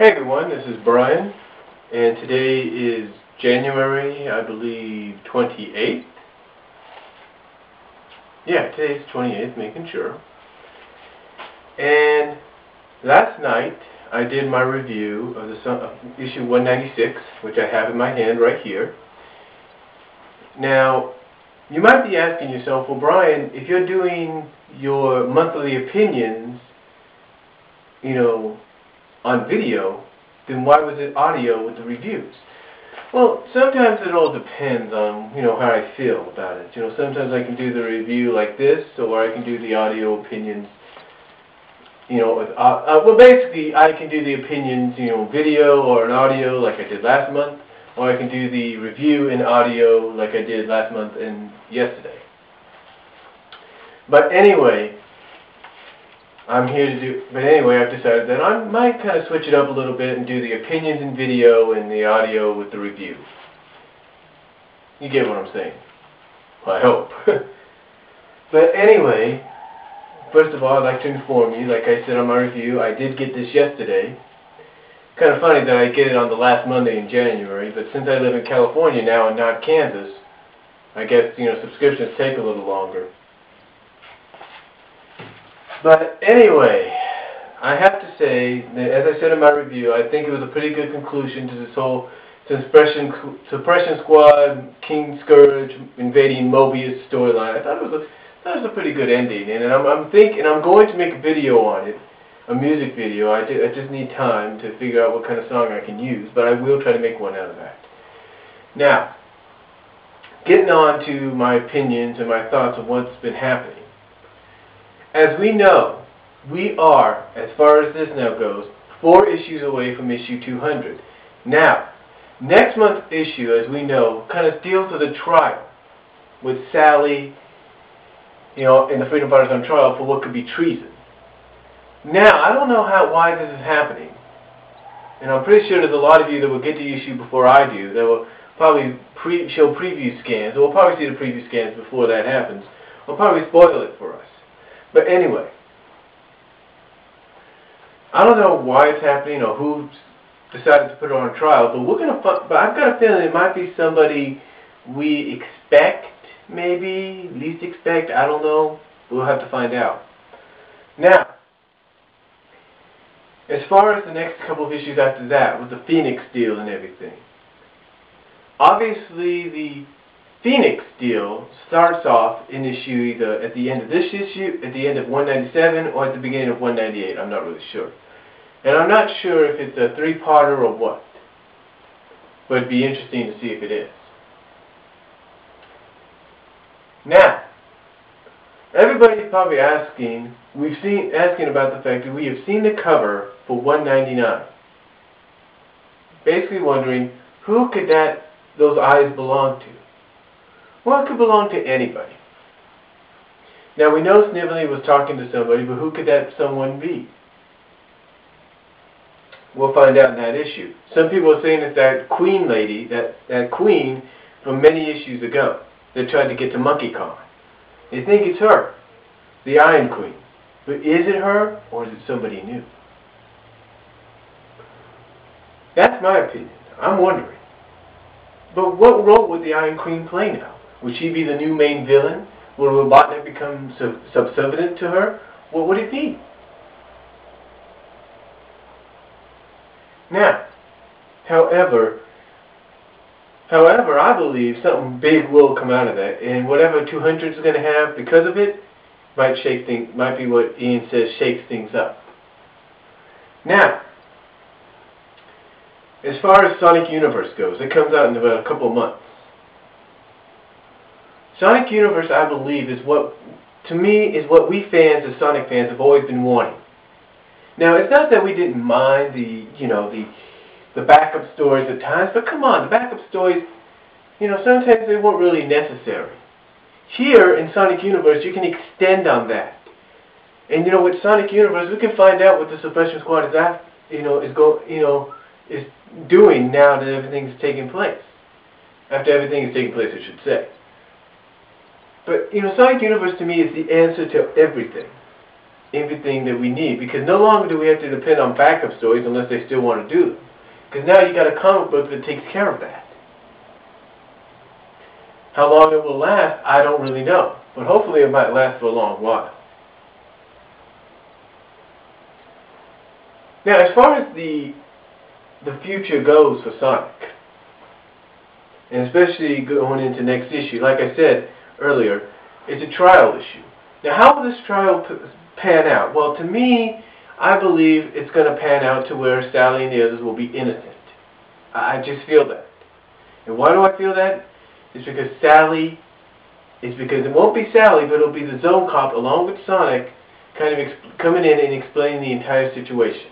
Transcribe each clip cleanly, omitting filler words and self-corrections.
Hey everyone, this is Brian, and today is January, I believe, 28th. Yeah, today's 28th, making sure. And last night, I did my review of issue 196, which I have in my hand right here. Now, you might be asking yourself, well, Brian, if you're doing your monthly opinions, on video, then why was it audio with the reviews? Well, sometimes it all depends on, how I feel about it. Sometimes I can do the review like this, or I can do the audio opinions, well, basically, I can do the opinions, video or an audio like I did last month, or I can do the review in audio like I did last month and yesterday. But anyway, I've decided that I might kind of switch it up a little bit and do the opinions in video and the audio with the review. You get what I'm saying? Well, I hope. But anyway, first of all, I'd like to inform you, like I said on my review, I did get this yesterday. Kind of funny that I get it on the last Monday in January, but since I live in California now and not Kansas, I guess, subscriptions take a little longer. But anyway, I have to say that, as I said in my review, I think it was a pretty good conclusion to this whole Suppression Squad, King Scourge invading Mobius storyline. I thought it was a pretty good ending, and I'm going to make a video on it, a music video. I just need time to figure out what kind of song I can use, but I will try to make one out of that. Now, getting on to my opinions and my thoughts of what's been happening. As we know, we are, as far as this now goes, 4 issues away from issue 200. Now, next month's issue, as we know, kind of deals with a trial with Sally, and the Freedom Fighters on trial for what could be treason. Now, I don't know why this is happening, and I'm pretty sure there's a lot of you that will get the issue before I do that will probably show preview scans, or we'll probably see the preview scans before that happens. We'll probably spoil it for us. But anyway, I don't know why it's happening or who decided to put it on trial, but I've got a feeling it might be somebody we expect, maybe, least expect, I don't know. We'll have to find out. Now, as far as the next couple of issues after that, with the Phoenix deal and everything, obviously the Phoenix deal starts off in issue either at the end of this issue, at the end of 197, or at the beginning of 198. I'm not really sure. And I'm not sure if it's a 3-parter or what. But it'd be interesting to see if it is. Now, everybody's probably asking about the fact that we have seen the cover for 199. Basically wondering, who could those eyes belong to? Well, it could belong to anybody. Now, we know Snively was talking to somebody, but who could that someone be? We'll find out in that issue. Some people are saying it's that Queen lady, that Queen from many issues ago that tried to get to Monkey Con. They think it's her, the Iron Queen. But is it her, or is it somebody new? That's my opinion. I'm wondering. But what role would the Iron Queen play now? Would she be the new main villain? Will Robotnik become subservient to her? What would it be? Now, however, I believe something big will come out of that, and whatever 200 is going to have because of it might be what Ian says shakes things up. Now, as far as Sonic Universe goes, it comes out in about a couple of months. Sonic Universe, I believe, is what we fans, as Sonic fans, have always been wanting. Now, it's not that we didn't mind the backup stories at times, but come on, the backup stories, sometimes they weren't really necessary. Here in Sonic Universe, you can extend on that. And with Sonic Universe, we can find out what the Suppression Squad is doing now that everything's taking place. After everything is taking place, I should say. But Sonic Universe to me is the answer to everything. everything that we need, because no longer do we have to depend on backup stories unless they still want to do them. Because now you got a comic book that takes care of that. How long it will last, I don't really know. But hopefully it might last for a long while. Now, as far as the future goes for Sonic, and especially going into next issue, like I said earlier, it's a trial issue. Now, how will this trial pan out? Well, to me, I believe it's going to pan out to where Sally and the others will be innocent. I just feel that. And why do I feel that? It's because it won't be Sally, but it'll be the Zone Cop along with Sonic kind of coming in and explaining the entire situation.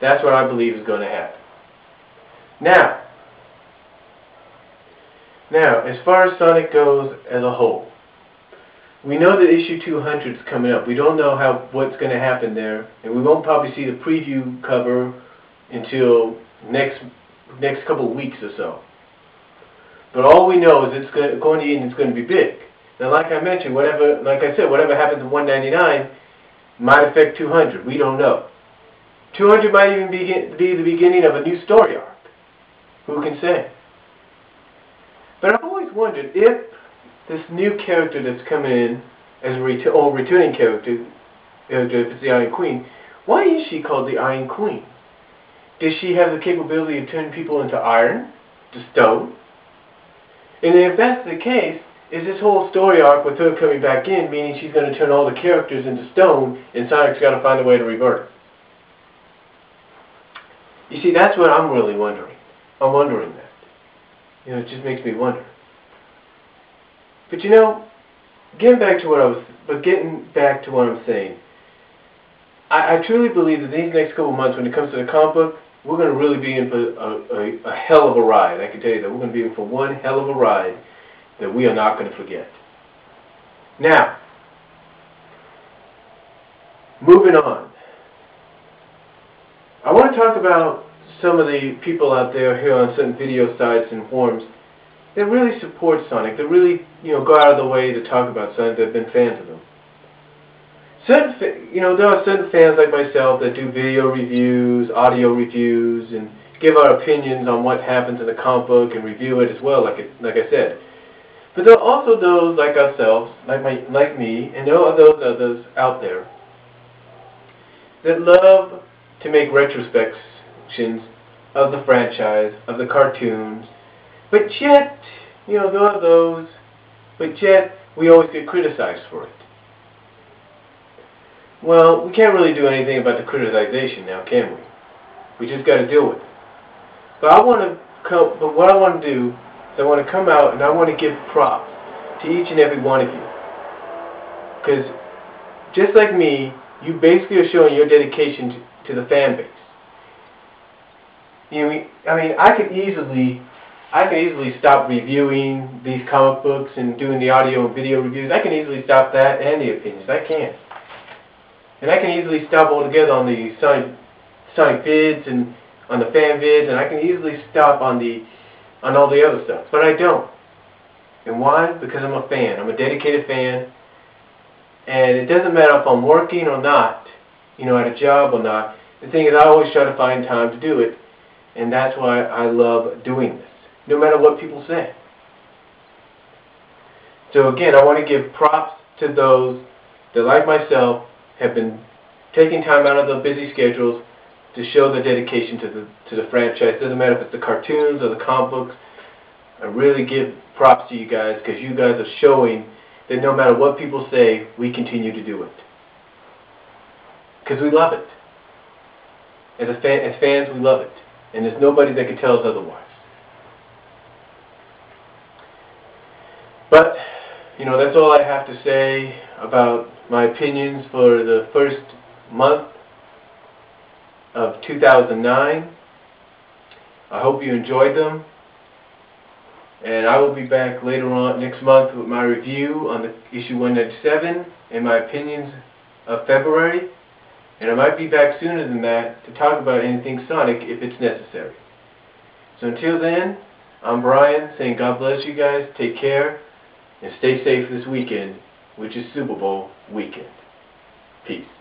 That's what I believe is going to happen. Now, as far as Sonic goes as a whole, we know that issue 200 is coming up. We don't know what's going to happen there, and we won't probably see the preview cover until next couple of weeks or so. But all we know is it's going to end. It's going to be big. Now, like I mentioned, whatever happens in 199 might affect 200. We don't know. 200 might even be the beginning of a new story arc. Who can say? But I've always wondered if this new character that's coming in as a returning character, if it's the Iron Queen, why is she called the Iron Queen? Does she have the capability of turning people into iron, to stone? And if that's the case, is this whole story arc with her coming back in meaning she's going to turn all the characters into stone and Sonic's got to find a way to revert it? You see, that's what I'm really wondering. I'm wondering that. It just makes me wonder. But getting back to what I'm saying, I truly believe that these next couple months, when it comes to the comic book, we're going to really be in for a hell of a ride. I can tell you that. We're going to be in for one hell of a ride that we are not going to forget. Now, moving on. I want to talk about some of the people out there here on certain video sites and forums that really support Sonic, that really, go out of the way to talk about Sonic, that have been fans of him. There are certain fans like myself that do video reviews, audio reviews, and give our opinions on what happens in the comic book and review it as well, like I said. But there are also those like ourselves, like me, and there are those others out there that love to make retrospections of the franchise, of the cartoons, but yet, there are those, but yet we always get criticized for it. Well, we can't really do anything about the criticization now, can we? We just got to deal with it. But what I want to do is I want to come out and I want to give props to each and every one of you. Because just like me, you basically are showing your dedication to the fan base. I could easily stop reviewing these comic books and doing the audio and video reviews. I can easily stop that and the opinions. I can. And I can easily stop altogether on the Sonic vids and on the fan vids, and I can easily stop on all the other stuff. But I don't. And why? Because I'm a fan. I'm a dedicated fan. And it doesn't matter if I'm working or not, at a job or not. The thing is, I always try to find time to do it. And that's why I love doing this, no matter what people say. So again, I want to give props to those that, like myself, have been taking time out of their busy schedules to show their dedication to the franchise. Doesn't matter if it's the cartoons or the comic books. I really give props to you guys because you guys are showing that no matter what people say, we continue to do it. Because we love it. As fans, we love it. And there's nobody that can tell us otherwise. But, that's all I have to say about my opinions for the first month of 2009. I hope you enjoyed them. And I will be back later on next month with my review on the issue 197 and my opinions of February. And I might be back sooner than that to talk about anything Sonic if it's necessary. So until then, I'm Brian saying God bless you guys, take care, and stay safe this weekend, which is Super Bowl weekend. Peace.